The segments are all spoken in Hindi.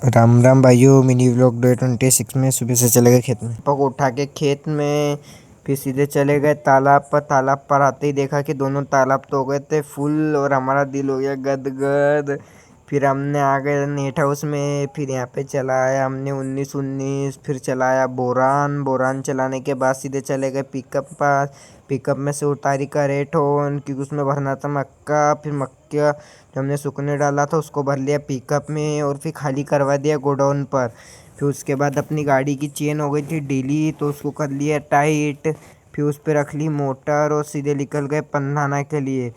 राम राम भाइयों। मिनी व्लॉग डे 26 में सुबह से चले गए खेत में। पक उठा के खेत में फिर सीधे चले गए तालाब पर। तालाब पर आते ही देखा कि दोनों तालाब तो हो गए थे फुल और हमारा दिल हो गया गदगद। फिर हमने आ गए नेट हाउस में। फिर यहाँ पे चलाया हमने 19 फिर चलाया बोरान। बोरान चलाने के बाद सीधे चले गए पिकअप पास। पिकअप में से उतारी करेठोन क्योंकि उसमें भरना था मक्का। फिर मक्का जो हमने सूखने डाला था उसको भर लिया पिकअप में और फिर खाली करवा दिया गोडाउन पर। फिर उसके बाद अपनी गाड़ी की चेन हो गई थी ढीली तो उसको कर लिया टाइट। फिर उस पर रख ली मोटर और सीधे निकल गए पंधाना के लिए।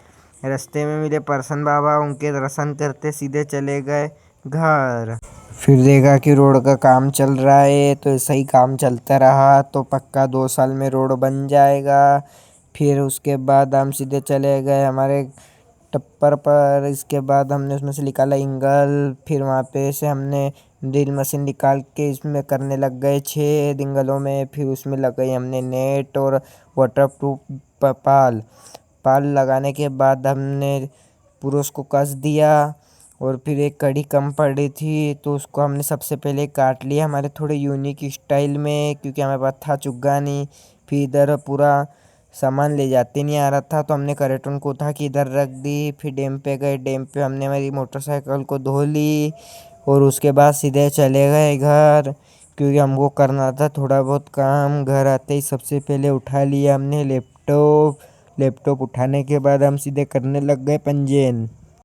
रास्ते में मिले परसन बाबा, उनके दर्शन करते सीधे चले गए घर। फिर देखा कि रोड का काम चल रहा है तो ऐसा ही काम चलता रहा तो पक्का 2 साल में रोड बन जाएगा। फिर उसके बाद हम सीधे चले गए हमारे टप्पर पर। इसके बाद हमने उसमें से निकाला इंगल। फिर वहाँ पे से हमने ड्रिल मशीन निकाल के इसमें करने लग गए 6 इंगलों में। फिर उसमें लगाई हमने नेट और वाटरप्रूफ पाल। पाल लगाने के बाद हमने पूरा उसको कस दिया। और फिर एक कड़ी कम पड़ी थी तो उसको हमने सबसे पहले काट लिया हमारे थोड़े यूनिक स्टाइल में क्योंकि हमें पास था चुग्गा नहीं। फिर इधर पूरा सामान ले जाते नहीं आ रहा था तो हमने करेटन को उठा के इधर रख दी। फिर डैम पे गए। डैम पे हमने हमारी मोटरसाइकिल को धो ली और उसके बाद सीधे चले गए घर क्योंकि हमको करना था थोड़ा बहुत काम। घर आते ही सबसे पहले उठा लिया हमने लैपटॉप। लैपटॉप उठाने के बाद हम सीधे करने लग गए पंजेन।